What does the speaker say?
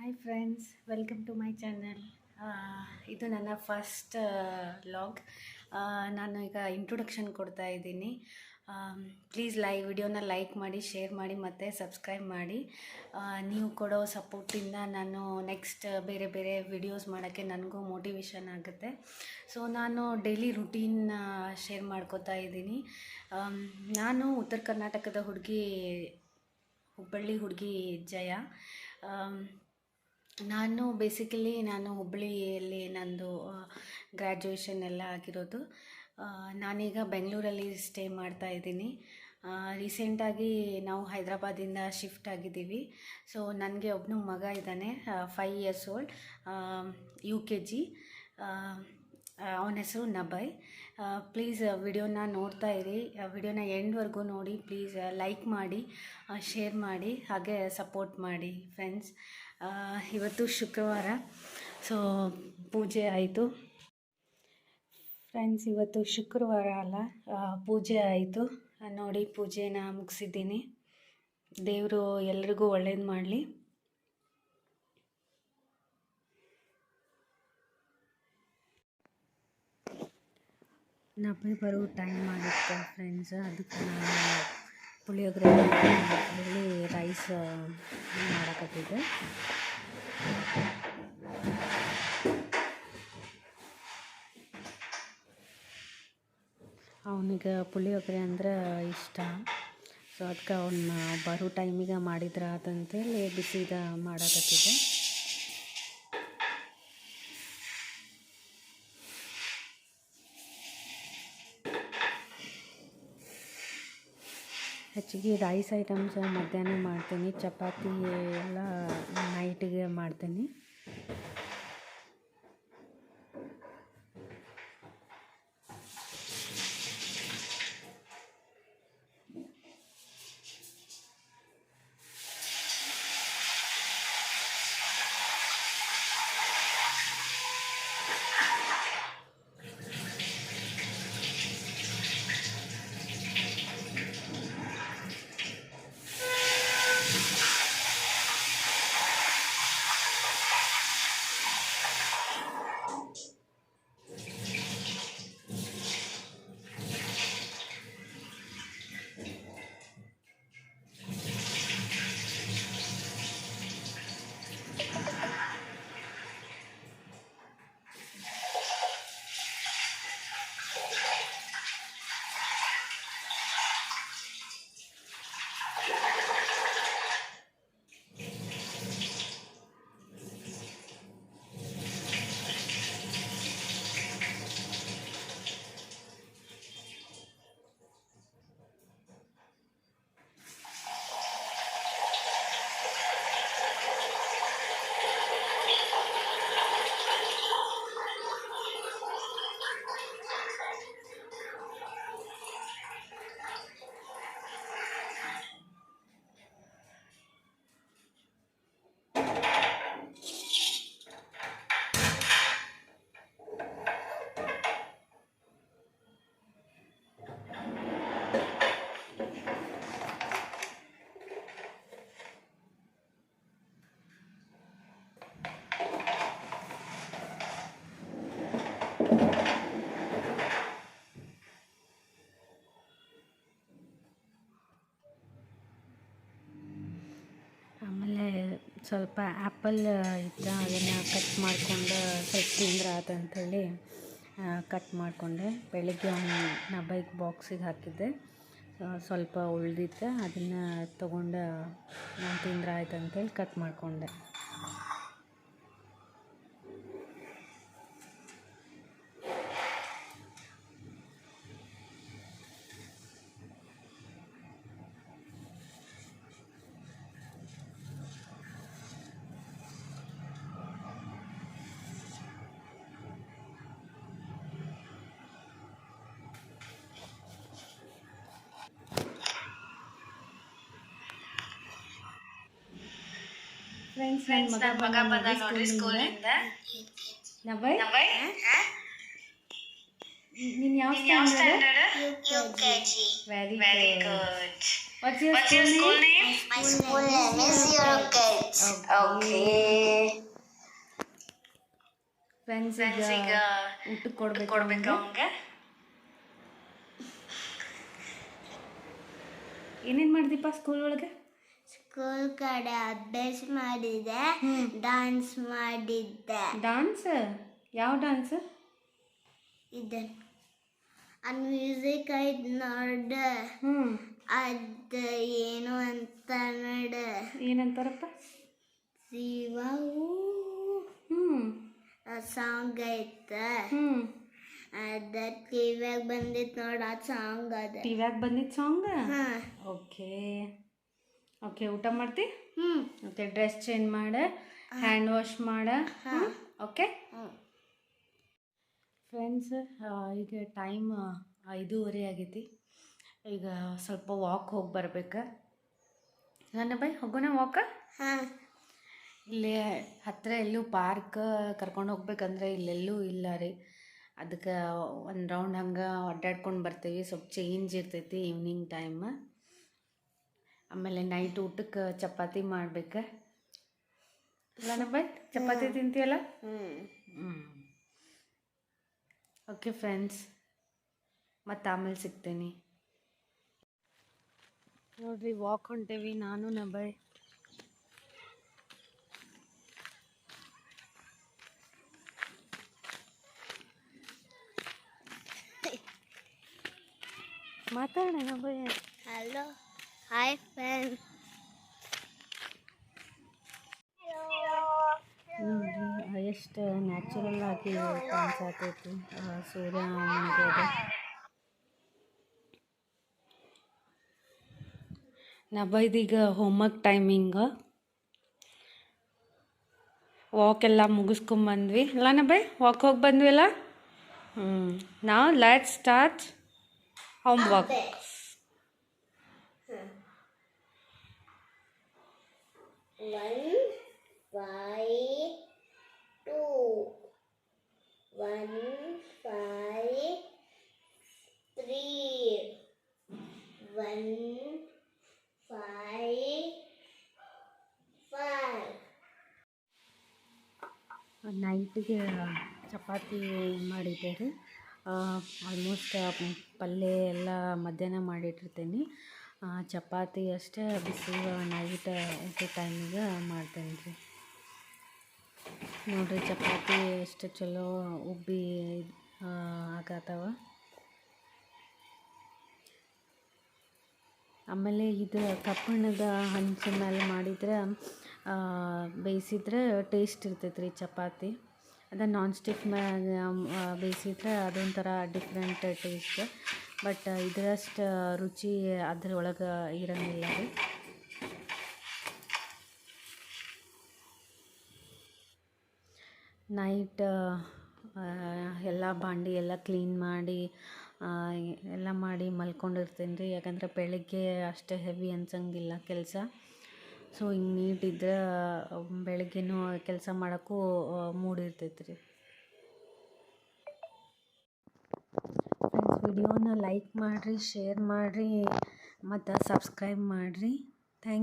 Hi friends, welcome to my channel. ಇದು ನನ್ನ first vlog. ನಾನು ಈಗ ಇಂಟ್ರೊಡಕ್ಷನ್ ಕೊಡ್ತಾ ಇದ್ದೀನಿ. ಪ್ಲೀಸ್ ವಿಡಿಯೋನ ಲೈಕ್ ಮಾಡಿ, ಶೇರ್ ಮಾಡಿ ಮತ್ತು ಸಬ್ಸ್ಕ್ರೈಬ್ ಮಾಡಿ. ನೀವು ಕೊಡೋ ಸಪೋರ್ಟಿಂದ ನಾನು ನೆಕ್ಸ್ಟ್ ಬೇರೆ ಬೇರೆ ವಿಡಿಯೋಸ್ ಮಾಡೋಕ್ಕೆ ನನಗೂ ಮೋಟಿವೇಶನ್ ಆಗುತ್ತೆ. ಸೊ ನಾನು ಡೈಲಿ ರುಟೀನ್ ಶೇರ್ ಮಾಡ್ಕೋತಾ ಇದ್ದೀನಿ. ನಾನು ಉತ್ತರ ಕರ್ನಾಟಕದ ಹುಡುಗಿ, ಹುಬ್ಬಳ್ಳಿ ಹುಡುಗಿ ಜಯ. ನಾನು ಹುಬ್ಬಳ್ಳಿಯಲ್ಲಿ ನಂದು ಗ್ರ್ಯಾಜುಯೇಷನ್ ಎಲ್ಲ ಆಗಿರೋದು. ನಾನೀಗ ಬೆಂಗಳೂರಲ್ಲಿ ಸ್ಟೇ ಮಾಡ್ತಾ ಇದ್ದೀನಿ. ರೀಸೆಂಟಾಗಿ ನಾವು ಹೈದ್ರಾಬಾದಿಂದ ಶಿಫ್ಟ್ ಆಗಿದ್ದೀವಿ. ಸೊ ನನಗೆ ಒಬ್ಬನು ಮಗ ಇದ್ದಾನೆ, 5 years old, UKG. ಅವನ ಹೆಸರು ನಭಯ್. ಪ್ಲೀಸ್ ವಿಡಿಯೋನ ನೋಡ್ತಾ ಇರಿ, ವಿಡಿಯೋನ ಎಂಡ್ವರೆಗೂ ನೋಡಿ. ಪ್ಲೀಸ್ ಲೈಕ್ ಮಾಡಿ, ಶೇರ್ ಮಾಡಿ, ಹಾಗೆ ಸಪೋರ್ಟ್ ಮಾಡಿ ಫ್ರೆಂಡ್ಸ್. ಇವತ್ತು ಶುಕ್ರವಾರ, ಸೊ ಪೂಜೆ ಆಯಿತು ಫ್ರೆಂಡ್ಸ್. ಇವತ್ತು ಶುಕ್ರವಾರ ಅಲ್ಲ, ಪೂಜೆ ಆಯಿತು ನೋಡಿ. ಪೂಜೆನ ಮುಗಿಸಿದ್ದೀನಿ. ದೇವರು ಎಲ್ರಿಗೂ ಒಳ್ಳೇದು ಮಾಡಲಿ. ನಭೆ ಬರೋ ಟೈಮ್ ಆಗಿತ್ತು ಫ್ರೆಂಡ್ಸ್. ಅದಕ್ಕೆ ನಾನು ಪುಳಿಯೋಗರೆ ಹೇಳಿ ರೈಸ್ ಮಾಡಕತ್ತಿದ್ದೆ. ಅವನಿಗೆ ಪುಳಿಯೋಗರೆ ಅಂದರೆ ಇಷ್ಟ. ಸೊ ಅದಕ್ಕೆ ಅವನ್ನ ಬರೋ ಟೈಮಿಗೆ ಮಾಡಿದ್ರೆ ಅದಂತೇಳಿ ಬಿಸಿದ ಮಾಡಕತ್ತಿದ್ದೆ. ಹೆಚ್ಚಿಗೆ ರೈಸ್ ಐಟಮ್ಸ್ ಮಧ್ಯಾಹ್ನ ಮಾಡ್ತೀನಿ, ಚಪಾತಿ ಎಲ್ಲ ನೈಟಿಗೆ ಮಾಡ್ತೀನಿ. ಆಮೇಲೆ ಸ್ವಲ್ಪ ಆ್ಯಪಲ್ ಇದ್ದ ಅದನ್ನು ಕಟ್ ಮಾಡಿಕೊಂಡು ಸ್ವಲ್ಪ ತಿಂದ್ರೆ ಆತಂಥೇಳಿ ಕಟ್ ಮಾಡಿಕೊಂಡೆ. ಬೆಳಿಗ್ಗೆ ಅವನ ಬೈಕ್ ಬಾಕ್ಸಿಗೆ ಹಾಕಿದ್ದೆ, ಸ್ವಲ್ಪ ಉಳಿದಿತ್ತು, ಅದನ್ನು ತೊಗೊಂಡು ನಾನು ತಿಂದ್ರೆ ಆಯ್ತು ಅಂತೇಳಿ ಕಟ್ ಮಾಡಿಕೊಂಡೆ. ಫ್ರೆಂಡ್ಸ್, ನನ್ನ ಮಗ ಬಂದ ನೋಡ್ರಿ ಸ್ಕೂಲಿಂದ. ನಭಯ್, ನೀನು ಯಾವ standard? Very good. What's your school name? My school name is Eurokids. Okay. Friends ಈಗ ಊಟಕ್ಕೆ ಕೊಡ್ಬೇಕಾ ಅವಂಗೆ? ಏನೇನು ಮಾಡಿದಿಪ್ಪ ಸ್ಕೂಲ್ ಒಳಗೆ? ಸ್ಕೂಲ್ ಕಡೆ ಅಭ್ಯಾಸ ಮಾಡಿದೆ, ಡಾನ್ಸ್ ಮಾಡಿದ್ದೆ. ಡಾನ್ಸ್? ಯಾವ ಡಾನ್ಸ್? ಇದೆ ಮ್ಯೂಸಿಕ್ ಐದು ನೋಡ್ದೆ. ಅದು ಏನು ಅಂತ ನೋಡ. ಏನಂತಾರಪ್ಪ? ಶಿವವು ಸಾಂಗ್ ಐತೆ. ಅದ ಟಿವ್ಯಾಗ ಬಂದಿತ್ತು ನೋಡ, ಆ ಸಾಂಗ್ ಅದ. ಟಿವ್ಯಾಗ ಬಂದಿತ್ತು ಸಾಂಗ್? Okay okay. ಊಟ ಮಾಡ್ತಿ? ಓಕೆ. ಡ್ರೆಸ್ ಚೇಂಜ್ ಮಾಡ, ಹ್ಯಾಂಡ್ ವಾಶ್ ಮಾಡ. ಓಕೆ ಫ್ರೆಂಡ್ಸ್, ಈಗ ಟೈಮ್ 5:30 ಆಗೈತಿ. ಈಗ ಸ್ವಲ್ಪ ವಾಕ್ ಹೋಗಿ ಬರ್ಬೇಕು. ನನ್ನ ಬೈ ಹೋಗೋಣ ವಾಕ? ಇಲ್ಲಿ ಹತ್ತಿರ ಎಲ್ಲೂ ಪಾರ್ಕ್ ಕರ್ಕೊಂಡು ಹೋಗ್ಬೇಕಂದ್ರೆ ಇಲ್ಲೆಲ್ಲೂ ಇಲ್ಲ ರೀ. ಅದಕ್ಕೆ ಒಂದು ರೌಂಡ್ ಹಂಗೆ ಅಡ್ಡಾಡ್ಕೊಂಡು ಬರ್ತೀವಿ. ಸ್ವಲ್ಪ ಚೇಂಜ್ ಇರ್ತೈತಿ ಈವ್ನಿಂಗ್ ಟೈಮ್. ಆಮೇಲೆ ನೈಟ್ ಊಟಕ್ಕೆ ಚಪಾತಿ ಮಾಡ್ಬೇಕು. ಇಲ್ಲ ಬೈ, ಚಪಾತಿ ತಿಂತೀಯಲ್ಲ? ಓಕೆ ಫ್ರೆಂಡ್ಸ್, ಮತ್ತು ಆಮೇಲೆ ಸಿಗ್ತೀನಿ. ನೋಡ್ರಿ, ವಾಕ್ ಹೊಂಟೇವಿ ನಾನು ನಬೈ. ಮಾತಾಡೋಣ ನಬೈ. Hello, hi friend. ನೋಡ್ರಿ ಎಷ್ಟು ನ್ಯಾಚುರಲ್ ಆಗಿ ಕಾಣಿಸತೈತಿ ಸೂರ್ಯ ಮುಳುಗೋದು. ನಬೈದೀಗ ಹೋಮ್ವರ್ಕ್ ಟೈಮಿಂಗ್. ವಾಕ್ ಎಲ್ಲ ಮುಗಿಸ್ಕೊಂಬಂದ್ವಿ ಅಲ್ಲ ನಬೈ? ವಾಕ್ ಹೋಗಿ ಬಂದ್ವಿ ಅಲ್ಲ? ನಾವು ಲೆಟ್ಸ್ ಸ್ಟಾರ್ಟ್ ಹೋಮ್ವರ್ಕ್. 1 5 2 1 5 3 1 5 5. ನೈಟಿಗೆ ಚಪಾತಿ ಮಾಡಿದ್ದೇವೆ. ಆಲ್ಮೋಸ್ಟ್ ಪಲ್ಯ ಎಲ್ಲ ಮಧ್ಯಾಹ್ನ ಮಾಡಿಟ್ಟಿರ್ತೀನಿ. ಚಪಾತಿ ಅಷ್ಟೇ ಬಿಸಿ ನೈಟ್ ಊಟ ಟೈಮಿಗೆ ಮಾಡ್ತೇನೆ ರೀ. ನೋಡಿರಿ, ಚಪಾತಿ ಎಷ್ಟು ಚಲೋ ಉಬ್ಬಿ ಆಗತ್ತವ. ಆಮೇಲೆ ಇದು ಕಬ್ಬಣದ ಹಂಚಿನ ಮೇಲೆ ಮಾಡಿದ್ರೆ ಬೇಯಿಸಿದ್ರೆ ಟೇಸ್ಟ್ ಇರ್ತೈತೆ ರೀ ಚಪಾತಿ. ಅದು ನಾನ್ ಸ್ಟಿಕ್ ಮ್ಯಾಗ ಬೇಯಿಸಿದ್ರೆ ಅದೊಂಥರ ಡಿಫ್ರೆಂಟ್ ಟೇಸ್ಟ್. ಬಟ್ ಇದರಷ್ಟು ರುಚಿ ಅದ್ರೊಳಗೆ ಇರೋಂಗಿಲ್ಲ ರೀ. ನೈಟ್ ಎಲ್ಲ ಬಾಂಡಿ ಎಲ್ಲ ಕ್ಲೀನ್ ಮಾಡಿ ಎಲ್ಲ ಮಾಡಿ ಮಲ್ಕೊಂಡಿರ್ತೀನಿ ರೀ. ಯಾಕಂದರೆ ಬೆಳಗ್ಗೆ ಅಷ್ಟು ಹೆವಿ ಅನ್ಸಂಗಿಲ್ಲ ಕೆಲಸ. ಸೊ ಹಿಂಗೆ ನೀಟಿದ್ರೆ ಬೆಳಗ್ಗೆನೂ ಕೆಲಸ ಮಾಡೋಕ್ಕೂ ಮೂಡಿರ್ತೈತೆ ರೀ. ಫ್ರೆಂಡ್ಸ್, ವಿಡಿಯೋನ ಲೈಕ್ ಮಾಡಿರಿ, ಶೇರ್ ಮಾಡಿರಿ ಮತ್ತು ಸಬ್ಸ್ಕ್ರೈಬ್ ಮಾಡಿರಿ.